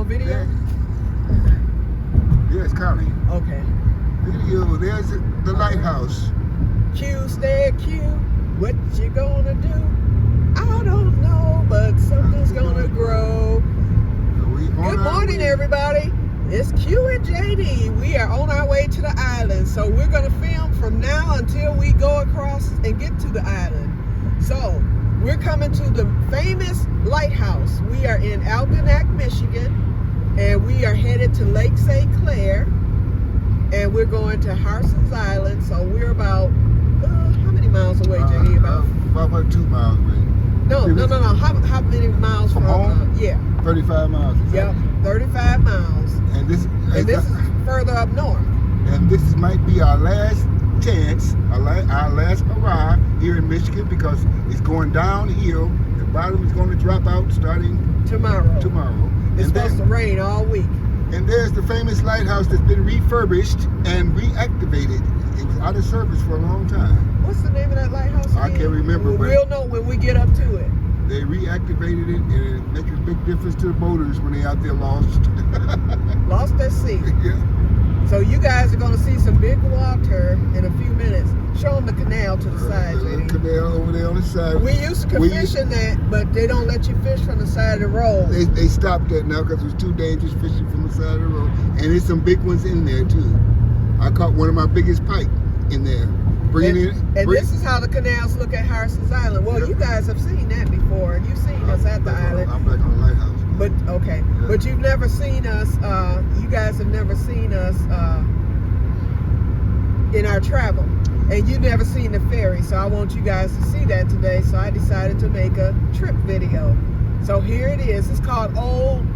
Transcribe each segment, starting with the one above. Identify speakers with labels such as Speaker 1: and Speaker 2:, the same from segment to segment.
Speaker 1: on video?
Speaker 2: Yes, Connie.
Speaker 1: Okay.
Speaker 2: Video. There's the lighthouse.
Speaker 1: Que-stead-Que, what you gonna do? I don't know, but something's gonna grow. Good morning, everybody. It's Q and JD. We are on our way to the island, so we're gonna film from now until we go across and get to the island. So we're coming to the famous lighthouse. We are in Algonac, Michigan, and we are headed to Lake St. Clair, and we're going to Harson's Island. So we're about how many miles away, JD?
Speaker 2: About 2 miles away.
Speaker 1: No. How many miles from
Speaker 2: home?
Speaker 1: Yeah.
Speaker 2: 35 miles. Exactly.
Speaker 1: Yep, 35 miles.
Speaker 2: And this
Speaker 1: is further up north.
Speaker 2: And this might be our last chance, our last hurrah here in Michigan, because it's going downhill. The bottom is going to drop out starting tomorrow.
Speaker 1: It's supposed to rain all week.
Speaker 2: And there's the famous lighthouse that's been refurbished and reactivated. It was out of service for a long time.
Speaker 1: What's the name of that lighthouse again?
Speaker 2: I can't remember.
Speaker 1: We'll know when we get up to it.
Speaker 2: They reactivated it, and it makes a big difference to the boaters when they out there lost.
Speaker 1: Lost at sea.
Speaker 2: Yeah.
Speaker 1: So you guys are going to see some big water in a few minutes. Show them the canal to the side, JD.
Speaker 2: The canal over there on the side.
Speaker 1: We used to fish in that, but they don't let you fish from the side of the road.
Speaker 2: They stopped that now because it was too dangerous fishing from the side of the road. And there's some big ones in there too. I caught one of my biggest pike in there.
Speaker 1: This is how the canals look at Harson's Island. Well, you guys have seen that before. You've seen us at the island.
Speaker 2: I'm back on the lighthouse.
Speaker 1: But okay, yeah. But you've never seen us. You guys have never seen us in our travel, and you've never seen the ferry. So I want you guys to see that today. So I decided to make a trip video. So here it is. It's called Old.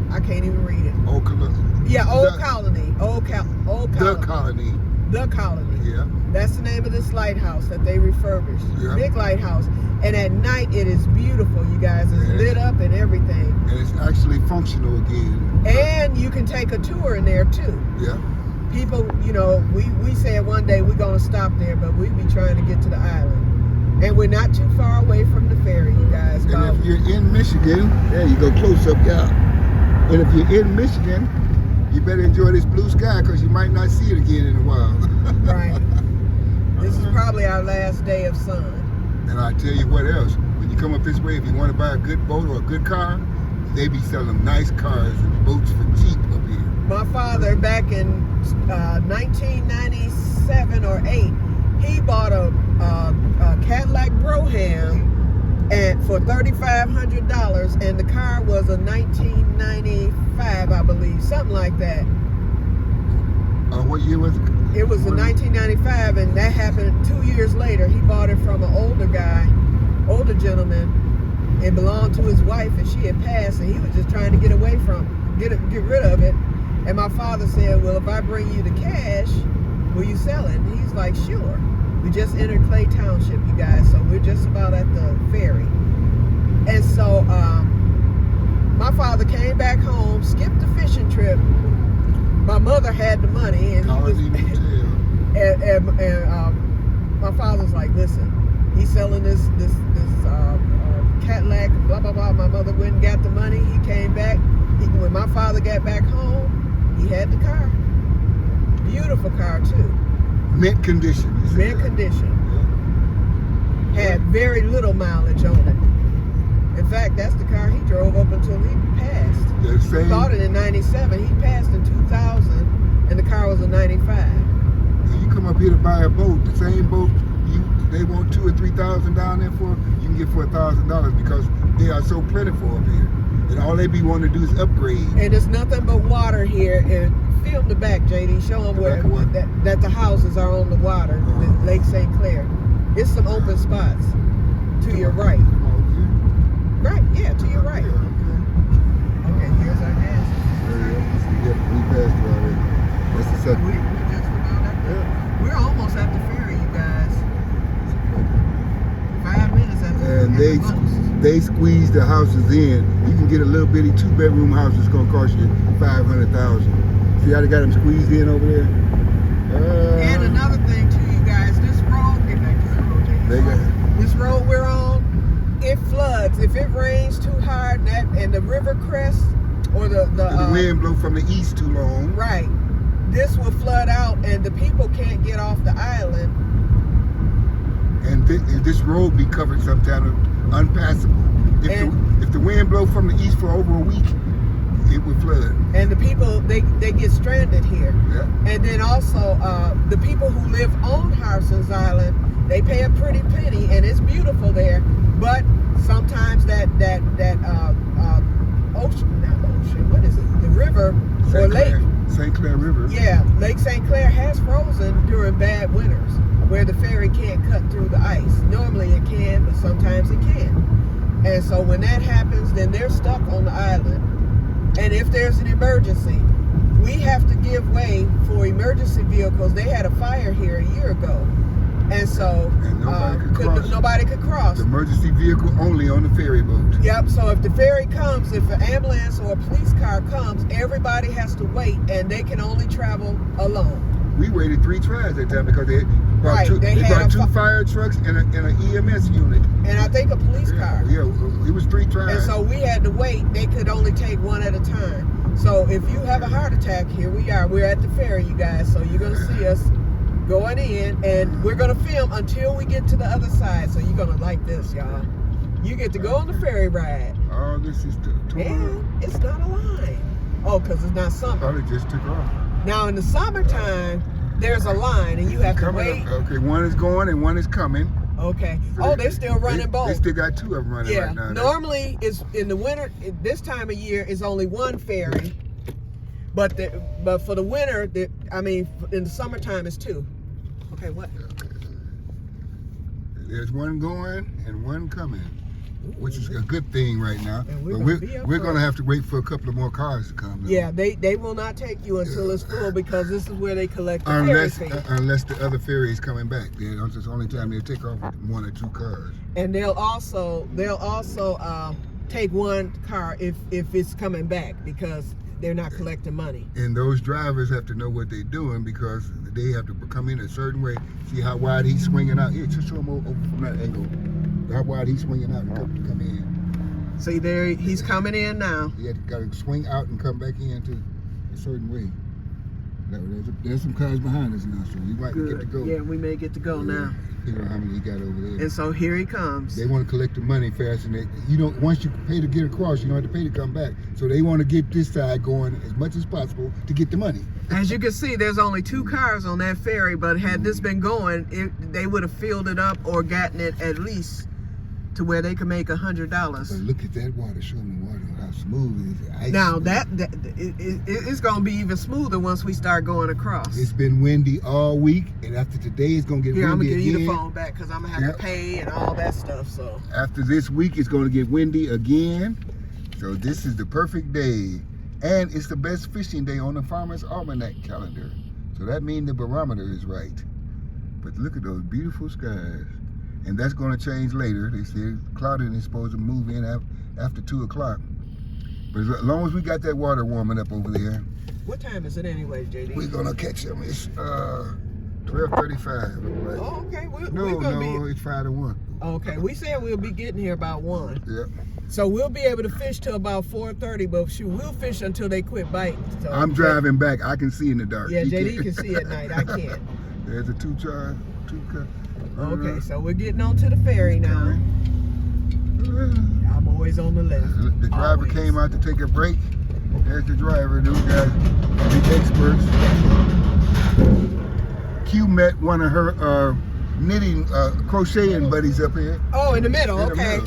Speaker 1: I can't even read it.
Speaker 2: Old Colony.
Speaker 1: Yeah, Old Colony. Old Colony. The Colony.
Speaker 2: Yeah.
Speaker 1: That's the name of this lighthouse that they refurbished.
Speaker 2: Yeah.
Speaker 1: Big lighthouse. And at night it is beautiful, you guys. It's lit up and everything.
Speaker 2: And it's actually functional again.
Speaker 1: And you can take a tour in there too.
Speaker 2: Yeah.
Speaker 1: People, you know, we said one day we're going to stop there, but we be trying to get to the island. And we're not too far away from the ferry, you guys.
Speaker 2: And if you're in Michigan, there you go, close up, yeah. And if you're in Michigan, you better enjoy this blue sky, because you might not see it again in a while.
Speaker 1: Right. This is probably our last day of sun.
Speaker 2: And I tell you what else, when you come up this way, if you want to buy a good boat or a good car, they be selling nice cars and boats for cheap up here.
Speaker 1: My father, back in 1997 or 8, he bought a Cadillac Brougham for $3,500, and the car was a 1995, I believe, something like that.
Speaker 2: What year was it?
Speaker 1: It was a 1995, and that happened 2 years later. He bought it from an older gentleman. It belonged to his wife, and she had passed, and he was just trying to get away from it, get rid of it. And my father said, well, if I bring you the cash, will you sell it? And he's like, sure. We just entered Clay Township, you guys, so we're just about at the ferry. And so my father came back home, skipped the fishing trip. My mother had the money, and my father's like, listen, he's selling this Cadillac, blah blah blah. My mother went and got the money. He came back. When my father got back home, he had the car. Beautiful car too.
Speaker 2: Mint condition.
Speaker 1: Mint condition. Yeah. Had very little mileage on it. In fact, that's the car he drove up until he passed. He bought it in 97. He passed in 2000, and the car was a 95.
Speaker 2: When you come up here to buy a boat, the same boat they want $2,000 or $3,000 down there for, you can get for $1,000, because they are so plentiful up here. And all they be wanting to do is upgrade.
Speaker 1: And there's nothing but water here. And film the back, JD. Show them where that the houses are on the water, Lake St. Clair. It's some open spots to your right. Right, yeah, to your right. Okay, here's our gas.
Speaker 2: We passed it already. That's the second.
Speaker 1: We're just about at the, we're almost at the ferry, you guys. 5 minutes at the
Speaker 2: And they squeeze the houses in. You can get a little bitty 2-bedroom house that's gonna cost you $500,000. See how they got them squeezed in over there?
Speaker 1: And another thing too, you guys, this road, get back to the road, JD. This road we're on, it floods. If it rains too hard and the river crests or the
Speaker 2: wind blow from the east too long.
Speaker 1: Right. This will flood out and the people can't get off the island.
Speaker 2: And this road be covered sometimes unpassable. If the wind blow from the east for over a week, it would flood.
Speaker 1: And the people, they get stranded here.
Speaker 2: Yeah.
Speaker 1: And then also, the people who live on Harson's Island, they pay a pretty penny, and it's beautiful there. But sometimes that ocean, not ocean, what is it? The river or lake.
Speaker 2: St. Clair River.
Speaker 1: Yeah, Lake St. Clair has frozen during bad winters, where the ferry can't cut through the ice. Normally it can, but sometimes it can't. And so when that happens, then they're stuck on the island. And if there's an emergency, we have to give way for emergency vehicles. They had a fire here a year ago. And so nobody could cross.
Speaker 2: The emergency vehicle only on the ferry boat.
Speaker 1: Yep, so if the ferry comes, if an ambulance or a police car comes, everybody has to wait and they can only travel alone.
Speaker 2: We waited 3 tries that time because they brought two fire trucks and an EMS unit.
Speaker 1: And I think a police car.
Speaker 2: Yeah, it was 3 tries.
Speaker 1: And so we had to wait. They could only take one at a time. So if you have a heart attack, here we are. We're at the ferry, you guys. So you're going to see us going in, and we're going to film until we get to the other side. So you're going to like this, y'all. You get to go on the ferry ride.
Speaker 2: Oh, this is the tour.
Speaker 1: And it's not a line. Oh, because it's not summer.
Speaker 2: Oh, they just took off.
Speaker 1: Now in the summertime, there's a line, and you have to wait.
Speaker 2: Okay, one is going and one is coming.
Speaker 1: Okay. Oh, they're still running both.
Speaker 2: They still got 2 of them running right now.
Speaker 1: Normally, it's in the winter. This time of year is only one ferry, but for the winter, in the summertime, it's 2. Okay, what?
Speaker 2: Okay. There's one going and one coming, which is a good thing right now. But we're going to have to wait for a couple of more cars to come.
Speaker 1: Yeah, they will not take you until it's full because this is where they collect the ferry fee.
Speaker 2: Unless the other ferry is coming back. It's the only time they'll take off with 1 or 2 cars.
Speaker 1: And they'll also take one car if it's coming back because they're not collecting money.
Speaker 2: And those drivers have to know what they're doing because they have to come in a certain way. See how wide he's swinging out. Here, just show him over from that angle. How wide he's swinging out and come in.
Speaker 1: See there, he's coming in now.
Speaker 2: He got to swing out and come back into a certain way. There's some cars behind us now, so we might get to go.
Speaker 1: Yeah, we may get to go now.
Speaker 2: Figure out how many he got over there.
Speaker 1: And so here he comes.
Speaker 2: They want to collect the money fast, and once you pay to get across, you don't have to pay to come back. So they want to get this side going as much as possible to get the money.
Speaker 1: As you can see, there's only 2 cars on that ferry, but had this been going, they would have filled it up or gotten it at least to where they could make $100.
Speaker 2: But look at that water. Show me water. How smooth it is. Ice
Speaker 1: now
Speaker 2: smooth.
Speaker 1: it's going to be even smoother once we start going across.
Speaker 2: It's been windy all week, and after today, it's going to get windy again.
Speaker 1: I'm going to give you the phone back because I'm going to have to pay and all that stuff. So
Speaker 2: after this week, it's going to get windy again. So this is the perfect day. And it's the best fishing day on the Farmer's Almanac calendar. So that means the barometer is right. But look at those beautiful skies. And that's going to change later. They said clouding is supposed to move in after 2 o'clock. But as long as we got that water warming up over there.
Speaker 1: What time is it anyway, JD?
Speaker 2: We're going to catch them. It's 12:35. Right?
Speaker 1: Oh, okay.
Speaker 2: No, it's 5 to 1.
Speaker 1: Okay, we said we'll be getting here about 1.
Speaker 2: Yep.
Speaker 1: So we'll be able to fish till about 4:30, but shoot, we'll fish until they quit biting. So
Speaker 2: I'm driving back. I can see in the dark.
Speaker 1: Yeah, JD can see at night. I can't.
Speaker 2: There's a 2 car.
Speaker 1: Okay, so we're getting on to the ferry now. I'm always on the left.
Speaker 2: The driver came out to take a break. There's the driver. Those guys are the experts. Q met one of her knitting, crocheting buddies up here.
Speaker 1: Oh, in the middle. Okay.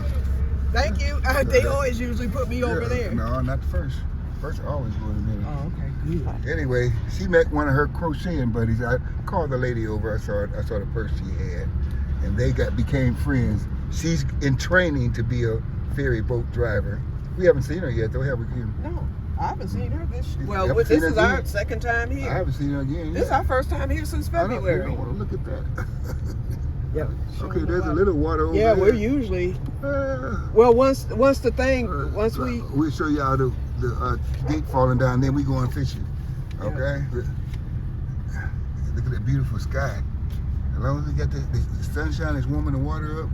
Speaker 1: Thank you. They always usually put me over there.
Speaker 2: No, not the first. First, I always go in the middle.
Speaker 1: Oh, okay, good.
Speaker 2: Anyway, she met one of her crocheting buddies. I called the lady over. I saw the purse she had, and they became friends. She's in training to be a ferry boat driver. We haven't seen her yet, though, have we?
Speaker 1: No, I haven't seen her. This is our second time here.
Speaker 2: I haven't seen her again.
Speaker 1: This is our first time here since February.
Speaker 2: I don't want to look at that.
Speaker 1: Yeah.
Speaker 2: Okay, there's a little water over there.
Speaker 1: Yeah, we're usually. Well, once we'll
Speaker 2: show y'all the gate falling down, then we going fishing. Okay. Yeah. Look at that beautiful sky. As long as we got the sunshine is warming the water up,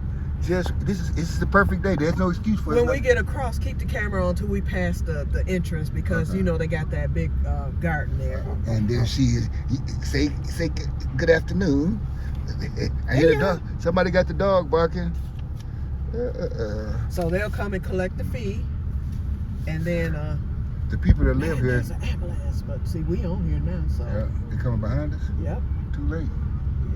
Speaker 2: this is the perfect day. There's no excuse for it.
Speaker 1: When we get across, keep the camera on until we pass the entrance because you know they got that big garden there.
Speaker 2: And there she is. Say good afternoon. I hear the dog. Somebody got the dog barking.
Speaker 1: So they'll come and collect the fee, and then
Speaker 2: the people that live here.
Speaker 1: There's an ambulance, but see, we on here now, so
Speaker 2: They coming behind us.
Speaker 1: Yep.
Speaker 2: Too late.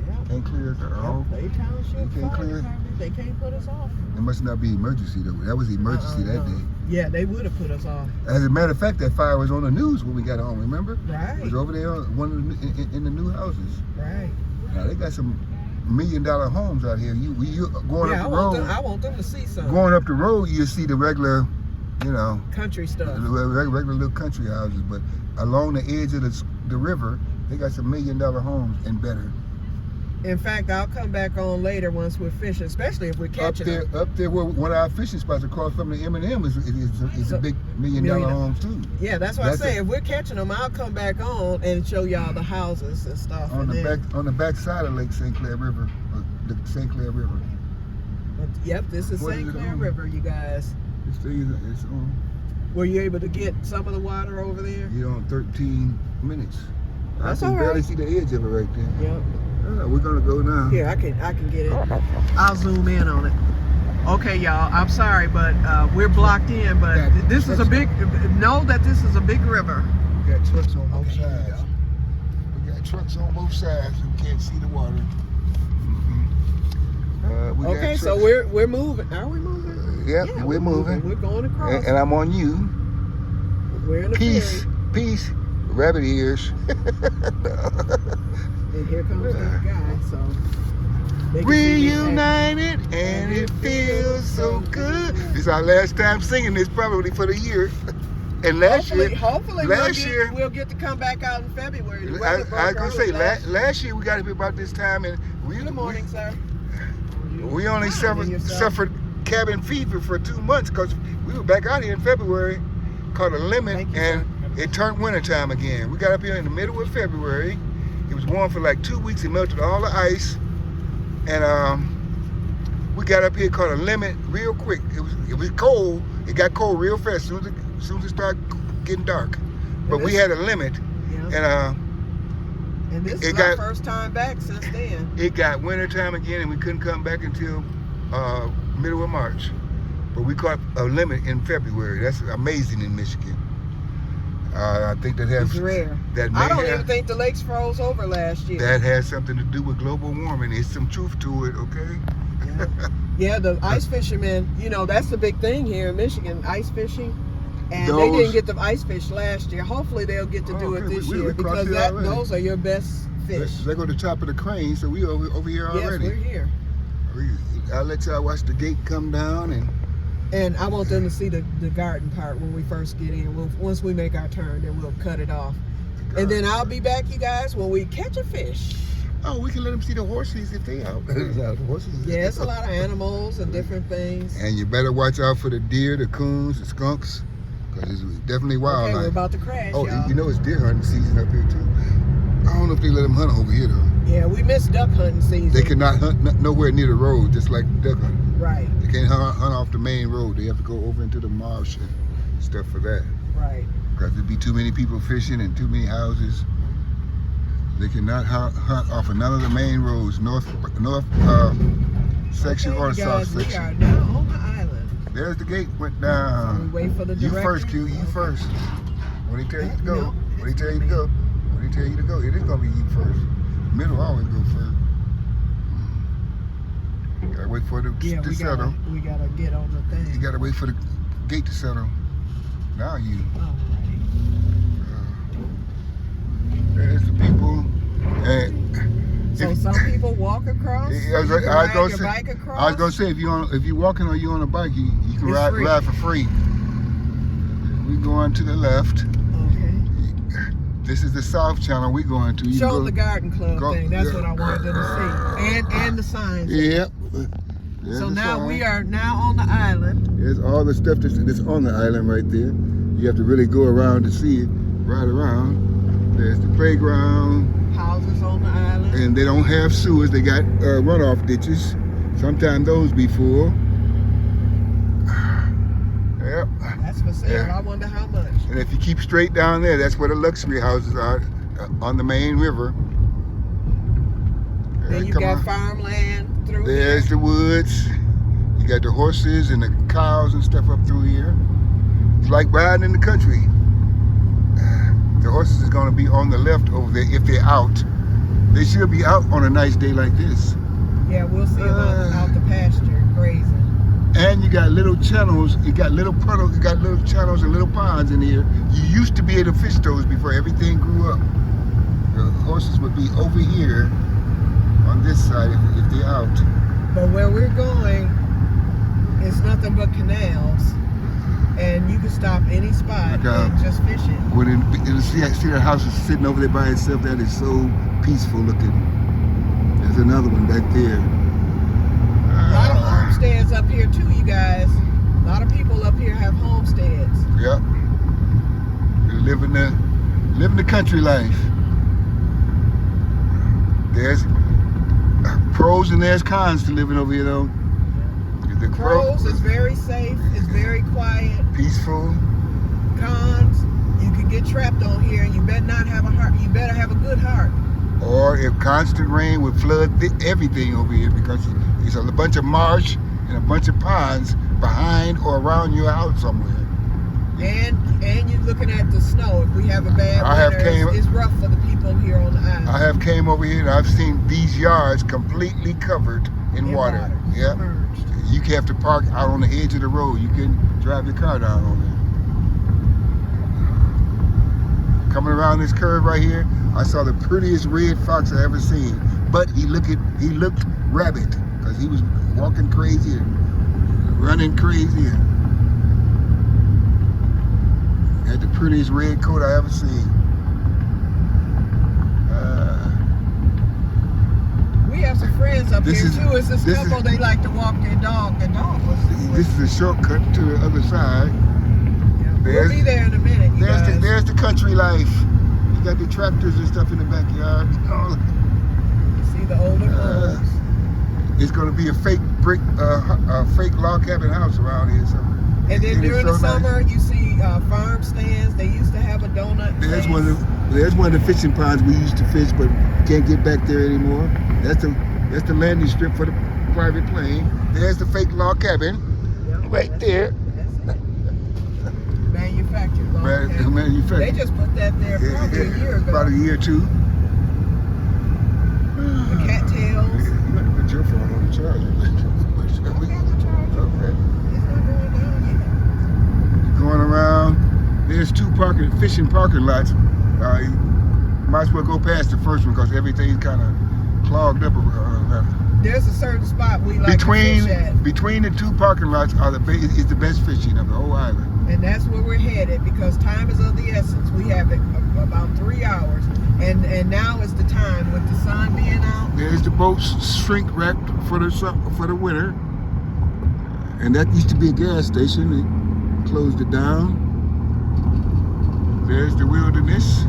Speaker 1: Yep.
Speaker 2: Can't clear us at all.
Speaker 1: Yep. Township
Speaker 2: They can't clear it.
Speaker 1: They can't put us off.
Speaker 2: It must not be emergency though. That was emergency that day.
Speaker 1: Yeah, they would have put us off.
Speaker 2: As a matter of fact, that fire was on the news when we got home. Remember?
Speaker 1: Right.
Speaker 2: It was over there on one of in the new houses.
Speaker 1: Right.
Speaker 2: Now they got some $1 million homes out here. You going up the road.
Speaker 1: I want them to see something.
Speaker 2: Going up the road, you see the regular,
Speaker 1: country stuff.
Speaker 2: the regular little country houses. But along the edge of the river, they got some $1 million homes and better.
Speaker 1: In fact, I'll come back on later once we're fishing, especially if we're catching them.
Speaker 2: Up there where one of our fishing spots across from the M&M is a big $1 million home too.
Speaker 1: Yeah, that's why I say if we're catching them, I'll come back on and show y'all the houses and stuff.
Speaker 2: On the back side of Lake St. Clair River, the St. Clair River.
Speaker 1: Yep, this is St. Clair River, you guys.
Speaker 2: It's on.
Speaker 1: Were you able to get some of the water over there?
Speaker 2: You're on 13 minutes.
Speaker 1: That's
Speaker 2: I can barely see the edge of it right there.
Speaker 1: Yep.
Speaker 2: We're gonna go now.
Speaker 1: Here, I can get it. I'll zoom in on it. Okay, y'all. I'm sorry, but we're blocked in. But this is a big. Know that this is a big river.
Speaker 2: We got trucks on both sides. We got trucks on both sides. We can't see the water.
Speaker 1: Okay, so we're moving. Are we moving?
Speaker 2: Yeah, we're moving.
Speaker 1: We're going across.
Speaker 2: And I'm on you.
Speaker 1: We're in the
Speaker 2: Peace, peace, rabbit ears.
Speaker 1: And here comes that guy, so.
Speaker 2: Reunited and it feels so good. This is our last time singing this probably for the year. And
Speaker 1: hopefully we'll get to come back out in February.
Speaker 2: I was gonna say last year we got here about this time and
Speaker 1: good morning, sir.
Speaker 2: We only suffered cabin fever for 2 months because we were back out here in February, caught a limit, and it turned wintertime again. We got up here in the middle of February. It was warm for like 2 weeks. It melted all the ice, and we got up here, caught a limit real quick. It was cold. It got cold real fast as soon as it started getting dark. But we had a limit, and
Speaker 1: this is our first time back since then. It
Speaker 2: got wintertime again, and we couldn't come back until middle of March. But we caught a limit in February. That's amazing in Michigan. I think it's
Speaker 1: rare. I don't even think the lakes froze over last year.
Speaker 2: That has something to do with global warming. There's some truth to it, okay?
Speaker 1: Yeah, the ice fishermen, that's the big thing here in Michigan, ice fishing. And they didn't get the ice fish last year. Hopefully they'll get to do it this year because those are your best fish.
Speaker 2: They go to the top of the crane, so we over here already.
Speaker 1: Yes, we're here.
Speaker 2: I'll let y'all watch the gate come down
Speaker 1: and I want them to see the garden part when we first get in. Once we make our turn, then we'll cut it off. And then I'll be back, you guys, when we catch a fish.
Speaker 2: Oh, we can let them see the horses if they out.
Speaker 1: Yeah, it's a lot of animals and different things.
Speaker 2: And you better watch out for the deer, the coons, the skunks, because it's definitely wildlife.
Speaker 1: Okay, we're about to crash,
Speaker 2: y'all.
Speaker 1: You
Speaker 2: it's deer hunting season up here, too. I don't know if they let them hunt over here, though.
Speaker 1: Yeah, we missed duck hunting season.
Speaker 2: They cannot hunt nowhere near the road, just like duck hunting.
Speaker 1: Right.
Speaker 2: They can't hunt off the main road. They have to go over into the marsh and stuff for that.
Speaker 1: Right.
Speaker 2: Because there'd be too many people fishing and too many houses. They cannot hunt off none of the main roads, north section or the south section.
Speaker 1: We are now on the island.
Speaker 2: There's the gate went down.
Speaker 1: So we wait for the directions.
Speaker 2: You first, Q. You first. When he tell you to go. When he tell you to go. When he tell you to go. It is gonna be you first. Middle always go first. Gotta wait for it to settle.
Speaker 1: We gotta get on the thing.
Speaker 2: You gotta wait for the gate to settle. Now you. There's the people.
Speaker 1: So some people walk across. I
Speaker 2: was gonna say if you walking or you on a bike, you can ride for free. We going to the left.
Speaker 1: Okay.
Speaker 2: This is the south channel we going to.
Speaker 1: Show them the garden club thing. That's what I wanted them to see, and the signs.
Speaker 2: Yep.
Speaker 1: So now we are on the island.
Speaker 2: There's all the stuff that's on the island right there. You have to really go around to see it. Ride around. There's the playground.
Speaker 1: Houses on the island.
Speaker 2: And they don't have sewers. They got runoff ditches. Sometimes those be full. Yep.
Speaker 1: That's for sale.
Speaker 2: Yeah.
Speaker 1: I wonder how much.
Speaker 2: And if you keep straight down there, that's where the luxury houses are on the main river.
Speaker 1: Then you got farmland through
Speaker 2: There's
Speaker 1: here.
Speaker 2: the woods. You got the horses and the cows and stuff up through here. It's like riding in the country. The horses is going to be on the left over there if they're out. They should be out on a nice day like this.
Speaker 1: Yeah, we'll see them out the pasture grazing.
Speaker 2: And you got little channels, you got little puddles, you got little channels and little ponds in here. You used to be able to fish those before everything grew up. The horses would be over here on this side if they're out.
Speaker 1: But where we're going is nothing but canals. And you can stop any spot and just fish it.
Speaker 2: When you see that house is sitting over there by itself, that is so peaceful looking. There's another one back there.
Speaker 1: A lot of homesteads up here too, you guys. A lot of people up here have homesteads.
Speaker 2: Yep. They're living the country life. There's pros and there's cons to living over here though. The
Speaker 1: pros is very safe, it's very quiet.
Speaker 2: Peaceful.
Speaker 1: Cons, you can get trapped on here and you better not have a heart. You better have a good heart.
Speaker 2: Or if constant rain would flood everything over here because it's a bunch of marsh and a bunch of ponds behind or around your house somewhere.
Speaker 1: And you're looking at the snow. If we have a bad winter, it's rough for the people here on the island.
Speaker 2: I have came over here and I've seen these yards completely covered in water. Yeah. You have to park out on the edge of the road. You can drive your car down on there. Coming around this curve right here, I saw the prettiest red fox I ever seen. But he looked rabid because he was walking crazy and running crazy and had the prettiest red coat I ever seen.
Speaker 1: We have some friends up here too. It's this couple, they like to walk their dog. Their dog was
Speaker 2: this is a shortcut to the other side.
Speaker 1: Yeah, we'll be there in a minute.
Speaker 2: There's the country life. You got the tractors and stuff in the backyard. Oh.
Speaker 1: You see the older homes.
Speaker 2: It's going to be a fake brick, fake log cabin house around here. So
Speaker 1: and then during the summer, you see farm stands. They used to have a donut place.
Speaker 2: There's one of the fishing ponds we used to fish, but can't get back there anymore. That's the landing strip for the private plane. There's the fake log cabin, right there.
Speaker 1: Manufactured log cabin.
Speaker 2: Manufactured.
Speaker 1: They just put that there probably a year ago.
Speaker 2: About a year or two.
Speaker 1: The cattails.
Speaker 2: You got to put your phone on the charger.
Speaker 1: Okay. It's not going down yet.
Speaker 2: Going around. There's two fishing parking lots. You might as well go past the first one because everything's kind of clogged up.
Speaker 1: There's a certain spot we like to fish at.
Speaker 2: Between the two parking lots is the best fishing of the whole island.
Speaker 1: And that's where we're headed because time is of the essence. We have about 3 hours. And now is the time with the sun being out.
Speaker 2: There's the boats shrink wrapped for the winter. And that used to be a gas station. They closed it down. There's the wilderness.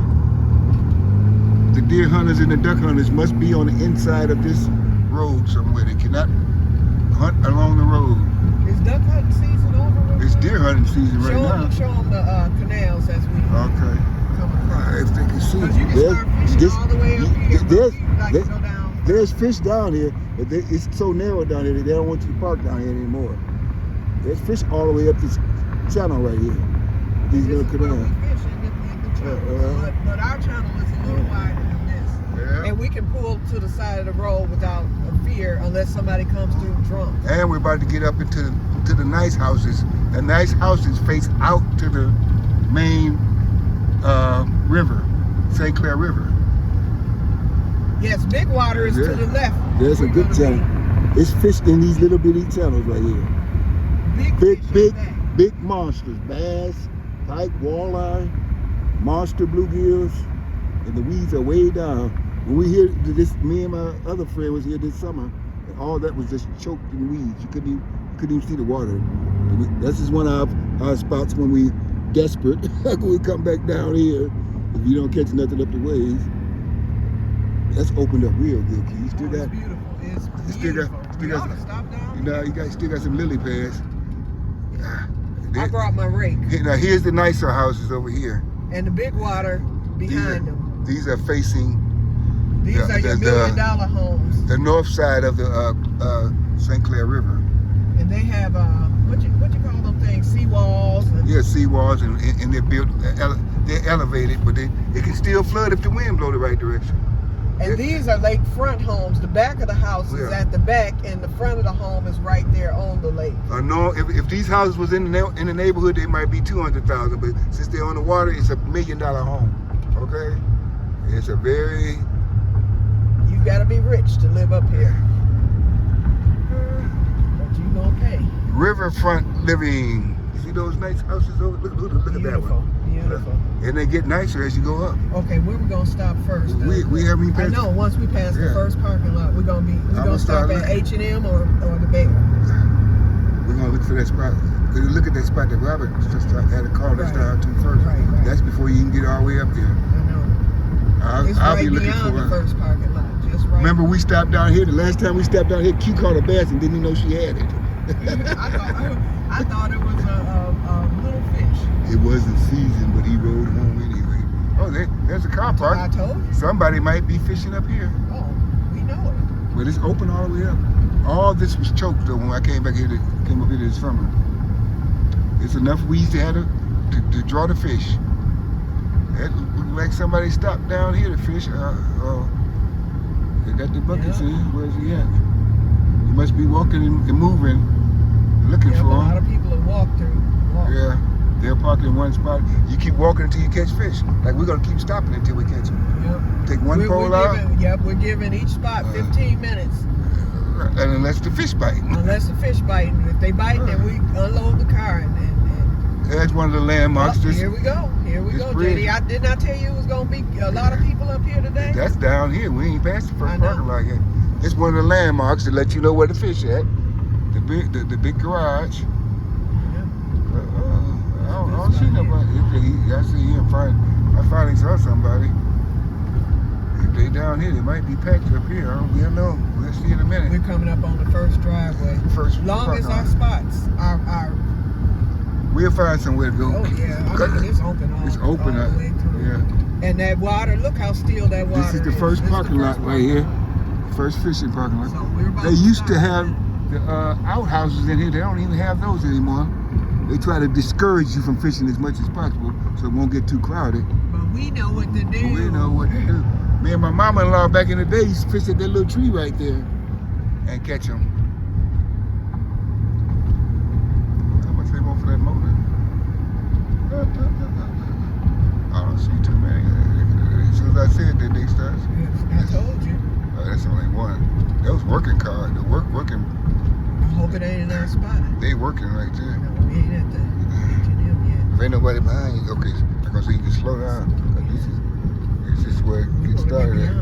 Speaker 2: The deer hunters and the duck hunters must be on the inside of this road somewhere. They cannot hunt along the road.
Speaker 1: Is duck hunting season over?
Speaker 2: It's deer hunting season right now.
Speaker 1: Show them the canals as we come across.
Speaker 2: If they can see.
Speaker 1: Because you can start fishing all the way up here.
Speaker 2: There's fish down here, but it's so narrow down here that they don't want you to park down here anymore. There's fish all the way up this channel right here. These little canals.
Speaker 1: But our channel is a little wider than this. Yeah. And we can pull to the side of the road without fear unless somebody comes through drunk.
Speaker 2: And we're about to get up into the nice houses. The nice houses face out to the main river, St. Clair River.
Speaker 1: Yes, Big Water is to the left.
Speaker 2: There's a good channel. It's fished in these little bitty channels right here. Big monsters, bass, pike, walleye, monster bluegills, and the weeds are way down. When we here, me and my other friend was here this summer, and all that was just choked in weeds. You couldn't even see the water. This is one of our spots when we desperate. When we come back down here, if you don't catch nothing up the waves. That's opened up real good. You still got,
Speaker 1: it's beautiful. It's beautiful.
Speaker 2: still got some,
Speaker 1: stop down.
Speaker 2: still got some lily pads.
Speaker 1: I brought my rake.
Speaker 2: Now here's the nicer houses over here.
Speaker 1: And the big water behind them.
Speaker 2: These are facing.
Speaker 1: These are your $1 million homes.
Speaker 2: The north side of the St. Clair River.
Speaker 1: And they have what you call them things? Seawalls.
Speaker 2: Yeah, seawalls, and they're built. They're elevated, but it can still flood if the wind blow the right direction.
Speaker 1: And these are lakefront homes. The back of the house is at the back, and the front of the home is right there on the lake.
Speaker 2: No, if these houses was in the neighborhood, they might be $200,000. But since they're on the water, it's a $1 million home. Okay, it's a very.
Speaker 1: You gotta be rich to live up here. But you gonna pay.
Speaker 2: Riverfront living. See those nice houses over? Look at that one.
Speaker 1: Beautiful.
Speaker 2: And they get nicer as you go up.
Speaker 1: Okay, where we gonna stop first?
Speaker 2: We haven't even passed.
Speaker 1: I know. Once we pass the first parking lot, we're gonna stop at H&M or the Bear.
Speaker 2: We're gonna look for that spot. Look at that spot that Robert just had a car that's down to first.
Speaker 1: Right.
Speaker 2: That's before you can get all the way up there.
Speaker 1: I know. It's
Speaker 2: I'll
Speaker 1: right
Speaker 2: be looking
Speaker 1: beyond
Speaker 2: for
Speaker 1: the first parking lot. Just right.
Speaker 2: Remember we stopped down here. The last time we stopped down here, Q caught a bass and didn't even know she had it.
Speaker 1: I thought it was a little fish.
Speaker 2: It wasn't seasoned, but he rode home anyway. Oh, there's a car park.
Speaker 1: I told you.
Speaker 2: Somebody might be fishing up here.
Speaker 1: Oh, we know it.
Speaker 2: But it's open all the way up. All this was choked though when I came up here this summer. It's enough weeds to have to draw the fish. It looked like somebody stopped down here to fish. They got the buckets in. Where's he at? He must be walking and moving, looking for him.
Speaker 1: A lot of people have walked through.
Speaker 2: Yeah, they're parked in one spot. You keep walking until you catch fish. Like we're gonna keep stopping until we catch them.
Speaker 1: Yep.
Speaker 2: Take one pole out.
Speaker 1: We're giving each spot 15 minutes.
Speaker 2: And unless the fish bite.
Speaker 1: Unless the fish bite. If they bite, then we unload the car and
Speaker 2: that's one of the landmarks.
Speaker 1: Here we go. Here we go, JD. I did not tell you it was gonna be a lot of people up here today.
Speaker 2: That's down here. We ain't past the first parking lot yet. It's one of the landmarks to let you know where the fish at. The big garage. I don't see nobody. I see him. I finally saw somebody. If they down here, they might be packed up here. We don't know. We'll see in a minute.
Speaker 1: We're coming up on the first driveway. Long as our spots are.
Speaker 2: We'll find somewhere to go.
Speaker 1: Oh yeah, I mean, it's open all the way through.
Speaker 2: Yeah.
Speaker 1: And that water, look how still that water is.
Speaker 2: This is the first parking lot right here. First fishing parking lot.
Speaker 1: So
Speaker 2: they used to have the outhouses in here. They don't even have those anymore. They try to discourage you from fishing as much as possible so it won't get too crowded.
Speaker 1: But we know what to do.
Speaker 2: We know what to do. Me and my mama-in-law back in the day used to fish at that little tree right there and catch them. How much they want for that motor? I don't see too many. As soon as I said that, they start.
Speaker 1: I told you.
Speaker 2: Oh, that's only one. That was working car. The working.
Speaker 1: I hope it ain't in our spot.
Speaker 2: They working right there.
Speaker 1: No, we ain't at the H&M yet.
Speaker 2: If ain't nobody behind you, okay, I'm gonna say you can slow down. This is where it gets started at.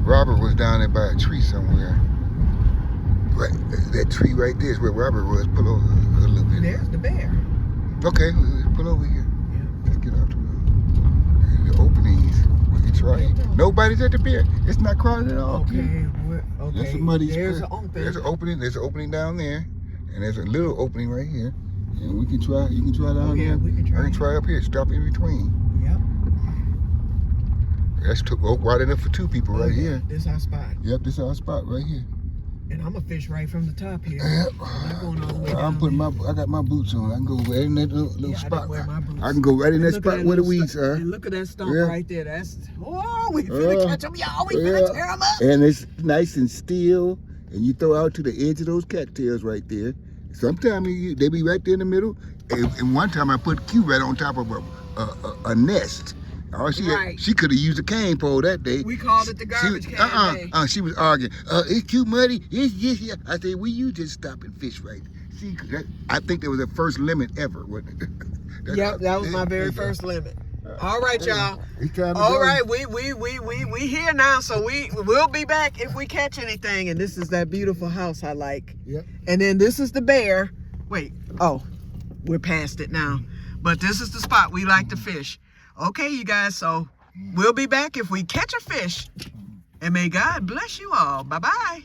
Speaker 2: Robert was down there by a tree somewhere. Right, that tree right there is where Robert was. Pull over a little bit.
Speaker 1: There's the bear.
Speaker 2: Okay, pull over here.
Speaker 1: Yeah.
Speaker 2: Let's get out the openings. We can try it. Nobody's at the bear. It's not crowded at all.
Speaker 1: Okay.
Speaker 2: That's a muddy
Speaker 1: There's
Speaker 2: spot.
Speaker 1: an opening.
Speaker 2: There's an opening. There's an opening down there, and there's a little opening right here. And we can try. You can try down there.
Speaker 1: We can try.
Speaker 2: I can try up here. Stop in between.
Speaker 1: Yep.
Speaker 2: That's wide enough for two people right here.
Speaker 1: This is our spot.
Speaker 2: Yep, this is our spot right here.
Speaker 1: And I'm gonna fish right from the top here.
Speaker 2: Yep.
Speaker 1: I'm not going all the way down.
Speaker 2: I'm putting I got my boots on. I can go right in that little spot.
Speaker 1: I didn't wear my boots.
Speaker 2: I can go right in that spot where the weeds are.
Speaker 1: And look at that stump right there. That's we finna catch them, y'all. We finna tear them up.
Speaker 2: And it's nice and still. And you throw out to the edge of those cattails right there. Sometimes they be right there in the middle. And one time I put Q right on top of a nest. Oh, she could have used a cane pole that day.
Speaker 1: We called it the garbage can.
Speaker 2: She was arguing. It's too muddy. It's just here. I said, will you just stop and fish right? See, I think there was the first limit ever, wasn't it?
Speaker 1: Yep, that was my very first limit. All right, y'all. All right, we here now, so we'll be back if we catch anything. And this is that beautiful house I like.
Speaker 2: Yep.
Speaker 1: And then this is the bear. Wait, we're past it now. But this is the spot we like to fish. Okay, you guys, so we'll be back if we catch a fish. And may God bless you all. Bye-bye.